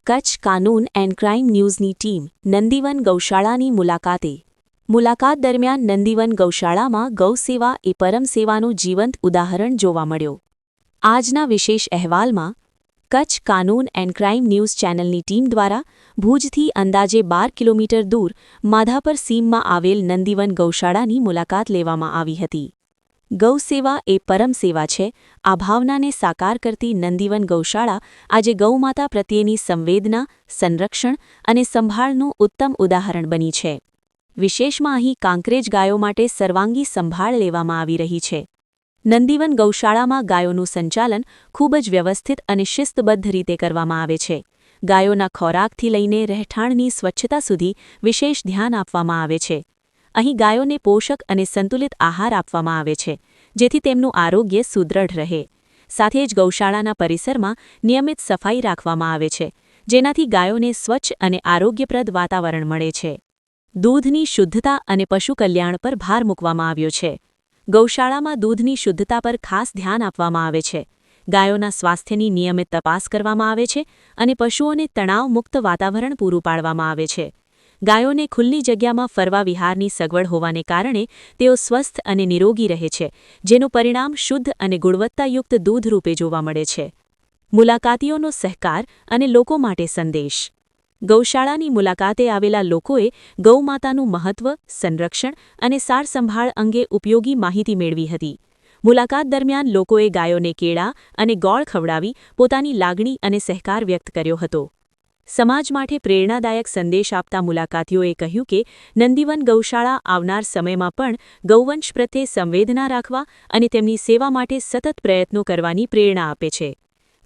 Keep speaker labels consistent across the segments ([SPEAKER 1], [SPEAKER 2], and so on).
[SPEAKER 1] કચ્છ કાનૂન and crime ન્યૂઝની team નંદીવન ગૌશાળાની મુલાકાતે. મુલાકાત દરમિયાન નંદીવન ગૌશાળામાં ગૌસેવા એ પરમ સેવાનું જીવંત ઉદાહરણ જોવા મળ્યો. આજના વિશેષ અહેવાલમાં કચ્છ કાનૂન એન્ડ ક્રાઇમ ન્યૂઝ ચેનલની ટીમ દ્વારા ભુજથી અંદાજે 12 કિલોમીટર દૂર માધાપર સીમમાં આવેલ નંદીવન ગૌશાળાની મુલાકાત લેવામાં આવી હતી. ગૌસેવા એ પરમ સેવા છે. આ ભાવનાને સાકાર કરતી નંદીવન ગૌશાળા આજે ગૌમાતા પ્રત્યેની સંવેદના, સંરક્ષણ અને સંભાળનું ઉત્તમ ઉદાહરણ બની છે. વિશેષમાં અહીં કાંકરેજ ગાયો માટે સર્વાંગી સંભાળ લેવામાં આવી રહી છે. નંદીવન ગૌશાળામાં ગાયોનું સંચાલન ખૂબ જ વ્યવસ્થિત અને શિસ્તબદ્ધ રીતે કરવામાં આવે છે. ગાયોના ખોરાકથી લઈને રહેઠાણની સ્વચ્છતા સુધી વિશેષ ધ્યાન આપવામાં આવે છે. અહીં ગાયોને પોષક અને સંતુલિત આહાર આપવામાં આવે છે, જેથી તેમનું આરોગ્ય સુદૃઢ રહે. સાથે જ ગૌશાળાના પરિસરમાં નિયમિત સફાઈ રાખવામાં આવે છે, જેનાથી ગાયોને સ્વચ્છ અને આરોગ્યપ્રદ વાતાવરણ મળે છે. દૂધની શુદ્ધતા અને પશુ કલ્યાણ પર ભાર મૂકવામાં આવ્યો છે. ગૌશાળામાં દૂધની શુદ્ધતા પર ખાસ ધ્યાન આપવામાં આવે છે. ગાયોના સ્વાસ્થ્યની નિયમિત તપાસ કરવામાં આવે છે અને પશુઓને તણાવ-મુક્ત વાતાવરણ પૂરું પાડવામાં આવે છે. ગાયોને ખુલ્લી જગ્યામાં ફરવા વિહારની સગવડ હોવાને કારણે તેઓ સ્વસ્થ અને નિરોગી રહે છે, જેનું પરિણામ શુદ્ધ અને ગુણવત્તાયુક્ત દૂધ રૂપે જોવા મળે છે. મુલાકાતીઓનો સહકાર અને લોકો માટે સંદેશ. ગૌશાળાની મુલાકાતે આવેલા લોકોએ ગૌમાતાનું મહત્વ, સંરક્ષણ અને સારસંભાળ અંગે ઉપયોગી માહિતી મેળવી હતી. મુલાકાત દરમિયાન લોકોએ ગાયોને કેળા અને ગોળ ખવડાવી પોતાની લાગણી અને સહકાર વ્યક્ત કર્યો હતો. સમાજ માટે પ્રેરણાદાયક સંદેશ આપતા મુલાકાતીઓએ કહ્યું કે નંદીવન ગૌશાળા આવનાર સમયમાં પણ ગૌવંશ પ્રત્યે સંવેદના રાખવા અને તેમની સેવા માટે સતત પ્રયત્નો કરવાની પ્રેરણા આપે છે.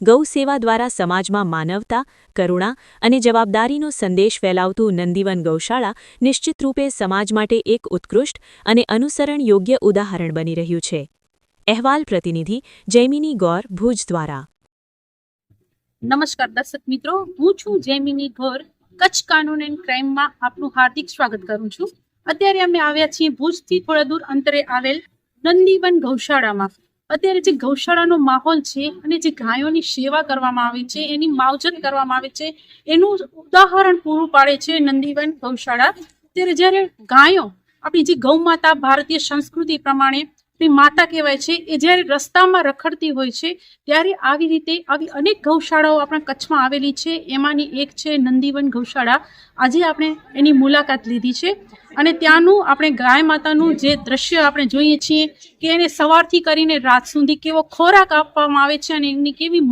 [SPEAKER 1] ગૌ સેવા દ્વારા સમાજમાં માનવતા, કરુણા અને જવાબદારીનો સંદેશ ફેલાવતું નંદીવન ગૌશાળા નિશ્ચિતરૂપે સમાજ માટે એક ઉત્કૃષ્ટ અને અનુસરણ યોગ્ય ઉદાહરણ બની રહ્યું છે. અહેવાલ પ્રતિનિધિ જૈમિની ગૌર, ભુજ દ્વારા.
[SPEAKER 2] નમસ્કાર દર્શક મિત્રો, હું છું જૈમિની ગૌર. કચ્છ કાનૂન એન્ડ ક્રાઇમમાં આપનું હાર્દિક સ્વાગત કરું છું. અત્યારે અમે આવ્યા છીએ ભુજથી થોડા દૂર અંતરે આવેલ નંદીવન ગૌશાળામાં. અત્યારે જે ગૌશાળાનો માહોલ છે અને જે ગાયોની સેવા કરવામાં આવે છે, એની માવજત કરવામાં આવે છે, એનું ઉદાહરણ પૂરું પાડે છે નંદીવન ગૌશાળા. અત્યારે જ્યારે ગાયો, આપણી જે ગૌમાતા ભારતીય સંસ્કૃતિ પ્રમાણે માતા કહેવાય છે, એ જ્યારે રસ્તામાં રખડતી હોય છે ત્યારે આવી રીતે આવી અનેક ગૌશાળાઓ આપણા કચ્છમાં આવેલી છે. એમાંની એક છે નંદીવન ગૌશાળા. આજે આપણે એની મુલાકાત લીધી છે અને ત્યાંનું આપણે ગાય માતાનું જે દ્રશ્ય આપણે જોઈએ છીએ કે એને સવારથી કરીને રાત સુધી કેવો ખોરાક આપવામાં આવે છે અને એની કેવી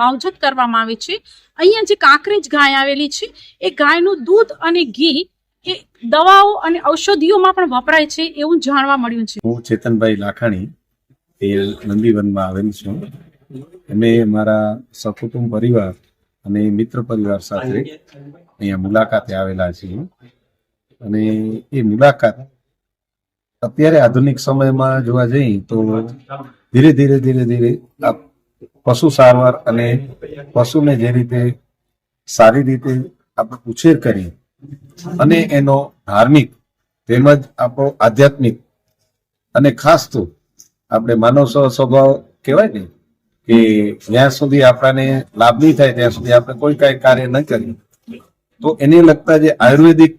[SPEAKER 2] માવજત કરવામાં આવે છે. અહીંયા જે કાંકરેજ ગાય આવેલી છે, એ ગાયનું દૂધ અને ઘી એ દવાઓ અને ઔષધિઓમાં પણ વપરાય છે એવું જાણવા મળ્યું છે.
[SPEAKER 3] હું ચેતનભાઈ લાખાણી એ નંદીવનમાં આવેલ છું. અમે મારા સકુટુંબ પરિવાર અને મિત્ર પરિવાર સાથે અહીંયા મુલાકાતે આવેલા છીએ. અને એ મુલાકાત અત્યારે આધુનિક સમયમાં જોવા જઈએ તો ધીરે ધીરે આ પશુ સારવાર અને પશુને જે રીતે સારી રીતે આપણે ઉછેર કરીએ અને એનો ધાર્મિક તેમજ આપણો આધ્યાત્મિક અને ખાસ તો આપણે માનવ સ્વભાવ કહેવાય ને કે જ્યાં સુધી આપણને લાભ નહીં થાય ત્યાં સુધી આપણે કોઈ કાંઈ કાર્ય ન કરીએ, તો એને લગતા જે આયુર્વેદિક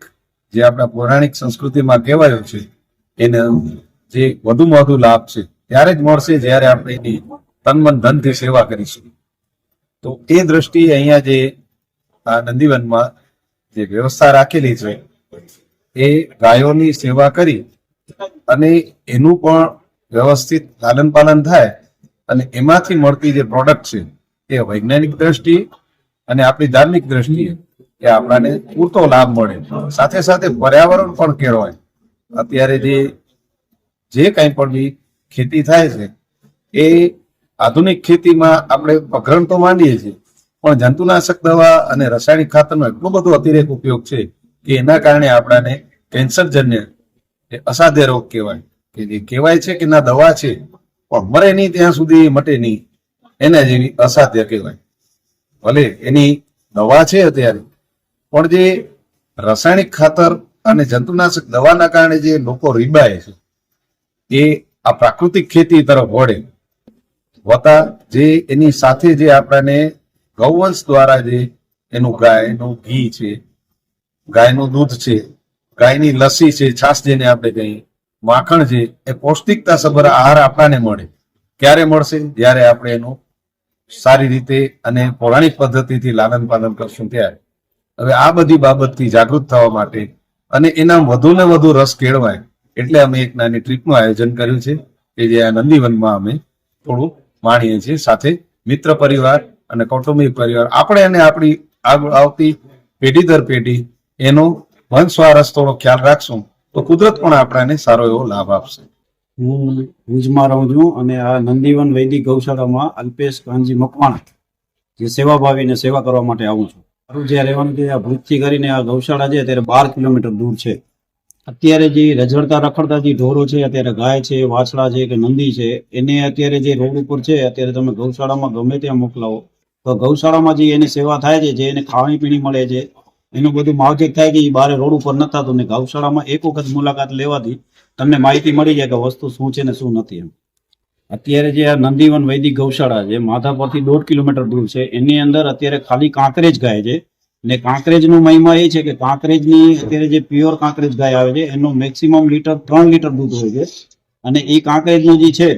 [SPEAKER 3] જે આપણા પૌરાણિક સંસ્કૃતિમાં કહેવાયો છે એને જે વધુમાં વધુ લાભ છે ત્યારે જ મળશે જ્યારે આપણે એની તન મન ધનથી સેવા કરીશું. તો એ દ્રષ્ટિએ અહીંયા જે આ નંદીવનમાં જે વ્યવસ્થા રાખેલી છે એ ગાયોની સેવા કરી અને એનું પણ વ્યવસ્થિત લાલન પાલન થાય અને એમાંથી મળતી જે પ્રોડક્ટ છે એ વૈજ્ઞાનિક દ્રષ્ટિએ અને આપણી ધાર્મિક દ્રષ્ટિએ એ આપણને પૂરતો લાભ મળે. સાથે સાથે પર્યાવરણ પણ કેળવાય. અત્યારે જે કાંઈ પણ ખેતી થાય છે એ આધુનિક ખેતીમાં આપણે અગ્રણ તો માંડીએ છીએ, પણ જંતુનાશક દવા અને રાસાયણિક ખાતરનો એટલો બધો અતિરેક ઉપયોગ છે કે એના કારણે આપણાને કેન્સરજન્ય અસાધ્ય રોગ કહેવાય. કે જે કહેવાય છે કે ના દવા છે પણ મરે નહીં ત્યાં સુધી મટે નહીં, એના જેવી અસાધ્ય કહેવાય. ભલે એની દવા છે અત્યારે, પણ જે રાસાયણિક ખાતર અને જંતુનાશક દવાના કારણે જે લોકો રીબાય છે એ આ પ્રાકૃતિક ખેતી તરફ વળતા જે એની સાથે જે આપણને ગૌવંશ દ્વારા જે એનું ગાયનું ઘી છે, ગાયનું દૂધ છે, ગાયની લસ્સી છે, છાશ જેને આપણે કહીએ, માખણ છે, એ પૌષ્ટિકતા સભર આહાર આપણાને મળે. ક્યારે મળશે? જ્યારે આપણે એનું સારી રીતે અને પૌરાણિક પદ્ધતિથી લાલન પાલન કરશું ત્યારે. હવે આ બધી બાબતથી જાગૃત થવા માટે અને એના વધુ ને વધુ રસ કેળવાય એટલે અમે એક નાની ટ્રીપનું આયોજન કર્યું છે કે જે આ નંદીવનમાં અમે થોડું માણીએ છીએ. સાથે મિત્ર પરિવાર અને કૌટુંબિક પરિવાર આપણે અને આપણી આવતી પેઢી દર પેઢી એનો વંશવારસ થોડો ખ્યાલ રાખશું તો કુદરત પણ આપણાને સારો એવો લાભ આપશે.
[SPEAKER 4] હું ભુજમાં રહું છું અને આ નંદીવન વૈદિક ગૌશાળામાં અલ્પેશ કાનજી મકવાણા જે સેવાભાવીને સેવા કરવા માટે આવું છું. મારું જે રહેવાનું છે આ ભુજથી કરીને આ ગૌશાળા છે અત્યારે 12 કિલોમીટર દૂર છે. અત્યારે જે રઝળતા રખડતા જે ઢોરો છે, અત્યારે ગાય છે, વાછડા છે કે નંદી છે, એને અત્યારે જે રોડ ઉપર છે અત્યારે તમે ગૌશાળામાં ગમે ત્યાં મોકલાવો તો ગૌશાળામાં જે એની સેવા થાય છે, જે એને ખાણી પીણી મળે છે, એનું બધું માવજત થાય કે એ બહાર રોડ ઉપર ન થતું. ને ગૌશાળામાં એક વખત મુલાકાત લેવાથી તમને માહિતી મળી જાય કે વસ્તુ શું છે ને શું નથી. એમ અત્યારે જે આ નંદીવન વૈદિક ગૌશાળા છે માધાપરથી 1.5 કિલોમીટર દૂર છે, એની અંદર અત્યારે ખાલી કાંકરેજ ગાય છે. ને કાંકરેજનો મહિમા એ છે કે કાંકરેજની અત્યારે જે પ્યોર કાંકરેજ ગાય આવે છે એનું મેક્સિમમ 3 લીટર દૂધ હોય છે. અને એ કાંકરેજનું જે છે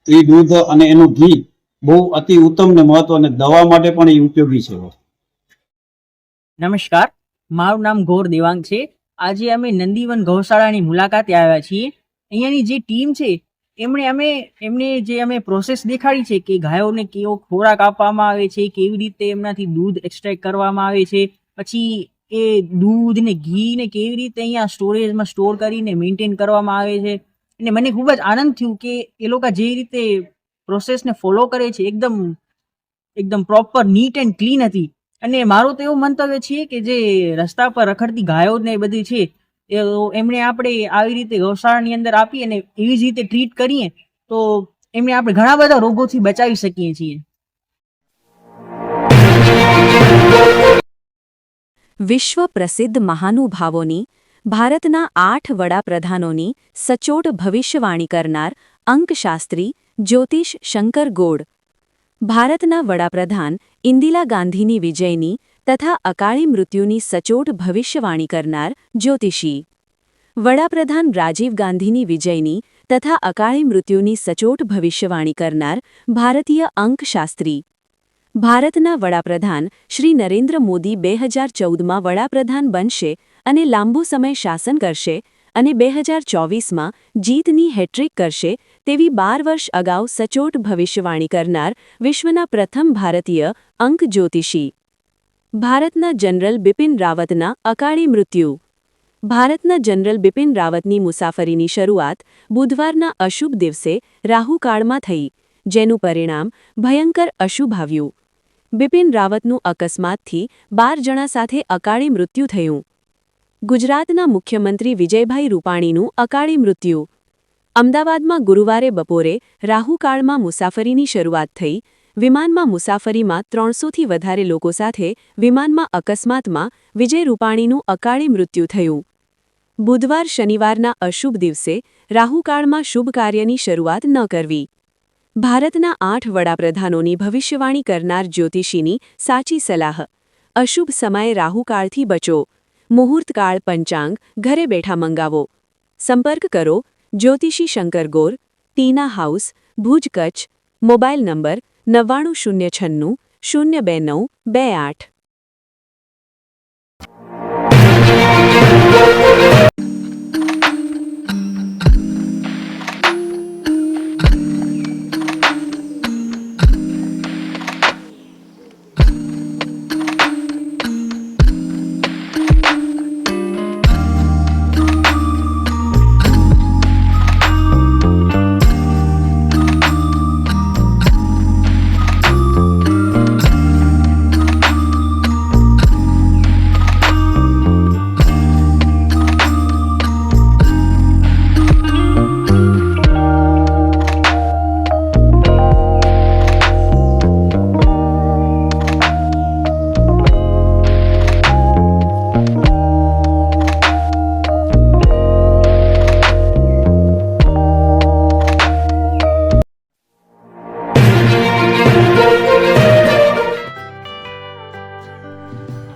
[SPEAKER 4] એ દૂધ અને એનું ઘી બહુ અતિ ઉત્તમ ને મહત્વ અને દવા માટે પણ એ ઉપયોગી છે.
[SPEAKER 5] નમસ્કાર, મારું નામ ગૌર દેવાંગ છે. આજે અમે નંદીવન ગૌશાળાની મુલાકાતે આવ્યા છીએ. અહીંયાની જે ટીમ છે એમને જે અમે પ્રોસેસ દેખાડી છે કે ગાયોને કેવો ખોરાક આપવામાં આવે છે, કેવી રીતે એમનાથી દૂધ એક્સટ્રેક્ટ કરવામાં આવે છે, પછી એ દૂધ ને ઘી ને કેવી રીતે અહીંયા સ્ટોરેજમાં સ્ટોર કરીને મેન્ટેન કરવામાં આવે છે. અને મને ખૂબ જ આનંદ થયું કે એ લોકો જે રીતે પ્રોસેસને ફોલો કરે છે એકદમ પ્રોપર નીટ એન્ડ ક્લીન હતી. અને મારું તો એવું મંતવ્ય છે કે જે રસ્તા પર રખડતી ગાયો ને એ બધી છે એમને આપણે આવી રીતે ગૌશાળાની અંદર આપી અને એવી જ રીતે ટ્રીટ કરીએ તો એમને આપણે ઘણા બધા રોગોથી બચાવી શકીએ છીએ.
[SPEAKER 1] વિશ્વ પ્રસિદ્ધ મહાનુભાવોની, ભારતના 8 વડાપ્રધાનોની સચોટ ભવિષ્યવાણી કરનાર અંકશાસ્ત્રી જ્યોતિષ શંકર ગોડ, ભારતના વડાપ્રધાન ઇન્દિરા ગાંધીની વિજયની તથા અકાળી મૃત્યુની સચોટ ભવિષ્યવાણી કરનાર જ્યોતિષી, વડાપ્રધાન રાજીવ ગાંધીની વિજયની તથા અકાળી મૃત્યુની સચોટ ભવિષ્યવાણી કરનાર ભારતીય અંકશાસ્ત્રી, ભારતના વડાપ્રધાન શ્રી નરેન્દ્ર મોદી 2014માં વડાપ્રધાન બનશે અને લાંબુ સમય શાસન કરશે અને 2024માં જીતની હેટ્રિક કરશે તેવી 12 વર્ષ અગાઉ સચોટ ભવિષ્યવાણી કરનાર વિશ્વના પ્રથમ ભારતીય અંક જ્યોતિષી, ભારતના જનરલ બિપિન રાવતના અકાળી મૃત્યુ, ભારતના જનરલ બિપિન રાવતની મુસાફરીની શરૂઆત બુધવારના અશુભ દિવસે રાહુકાળમાં થઈ, જેનું પરિણામ ભયંકર અશુભ આવ્યું. બિપિન રાવતનું અકસ્માતથી 12 જણા સાથે અકાળી મૃત્યુ થયું. ગુજરાતના મુખ્યમંત્રી વિજયભાઈ રૂપાણીનું અકાળી મૃત્યુ. અમદાવાદમાં ગુરુવારે બપોરે રાહુકાળમાં મુસાફરીની શરૂઆત થઈ. વિમાનમાં મુસાફરીમાં 300થી વધારે લોકો સાથે વિમાનમાં અકસ્માતમાં વિજય રૂપાણીનું અકાળી મૃત્યુ થયું. બુધવાર શનિવારના અશુભ દિવસે રાહુકાળમાં શુભ કાર્યની શરૂઆત ન કરવી. ભારતના 8 વડાપ્રધાનોની ભવિષ્યવાણી કરનાર જ્યોતિષીની સાચી સલાહ. અશુભ સમયે રાહુકાળથી બચો. મુહૂર્તકાળ પંચાંગ ઘરે બેઠા મંગાવો. સંપર્ક કરો જ્યોતિષી Shankar Gor, Tina house, Bhuj, Kutch. Mobile number 99096 02928.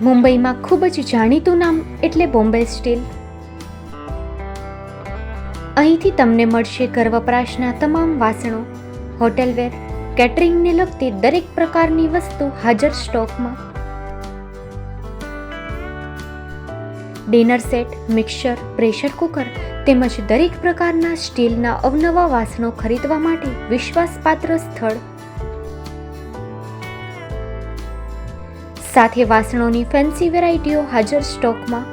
[SPEAKER 6] મુંબઈમાં ખૂબ જ જાણીતું નામ એટલે બોમ્બે સ્ટીલ. અહીંથી તમને મળશે ઘર વપરાશના તમામ વાસણો, હોટેલવેર, કેટરિંગને લગતી દરેક પ્રકારની વસ્તુ હાજર સ્ટોકમાં. Dinner set, mixer, pressure cooker તેમજ દરેક પ્રકારના સ્ટીલના અવનવા વાસણો ખરીદવા માટે વિશ્વાસપાત્ર સ્થળ. સાથે વાસણોની ફેન્સી વેરાયટીઓ હાજર સ્ટોકમાં.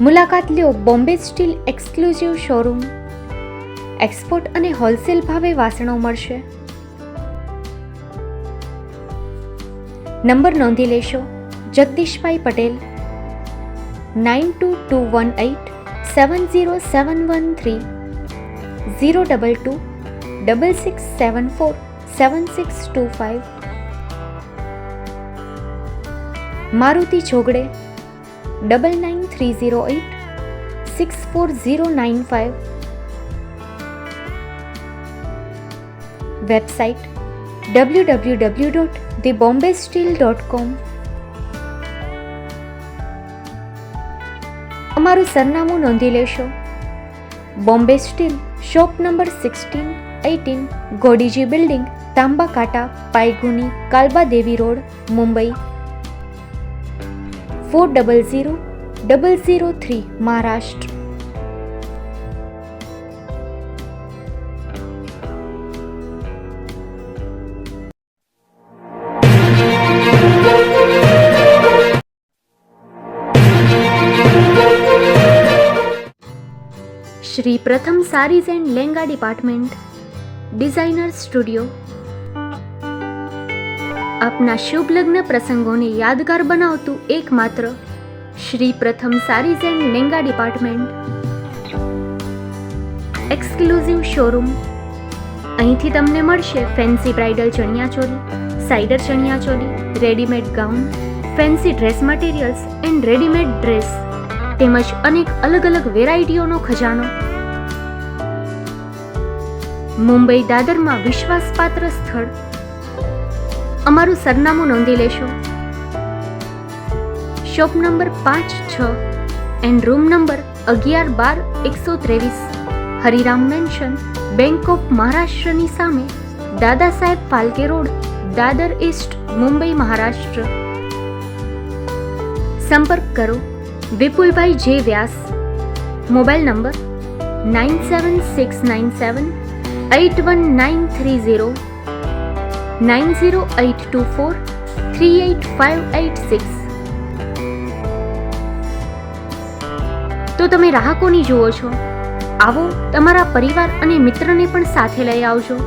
[SPEAKER 6] મુલાકાત લ્યો Bombay steel exclusive showroom. Export અને હોલસેલ ભાવે વાસણો મળશે. નંબર નોંધી લેશો. જગદીશભાઈ પટેલ, 9221870713, 022 6674 7625. મારુતિ જોગડે, 9930864095. Website www.thebombasteel.com. અમારું સરનામું નોંધી લેશો. Bombay steel, shop number 16-18, Godiji building, Tamba Kanta, Pydhonie, Kalba Devi road, Mumbai 400003, Maharashtra. Shri Pratham saris and lenga department, designer studio. આપના શુભ લગ્ન પ્રસંગોને યાદગાર બનાવતું એકમાત્ર Shri Pratham saris and lenga department, exclusive showroom. અહીંથી તમને મળશે fancy bridal chaniya choli, cider chaniya choli, readymade gown, fancy dress materials and readymade dress તેમજ અનેક અલગ અલગ વેરાયટીઓનો ખજાનો. મુંબઈ દાદરમાં વિશ્વાસપાત્ર સ્થળ. અમારું સરનામું નોંધી લેશો. Shop number 5-6 and room number 11-12-123, Hariram mansion, bank of મહારાષ્ટ્રની સામે, દાદા સાહેબ ફાલ્કે રોડ, દાદર ઈસ્ટ, મુંબઈ, મહારાષ્ટ્ર. સંપર્ક કરો વિપુલભાઈ જે વ્યાસ. Mobile number 9769781930, 9082438586. તો તમે રાહ કોની જુઓ છો? આવો, તમારા પરિવાર અને મિત્રને પણ સાથે લઈ આવજો.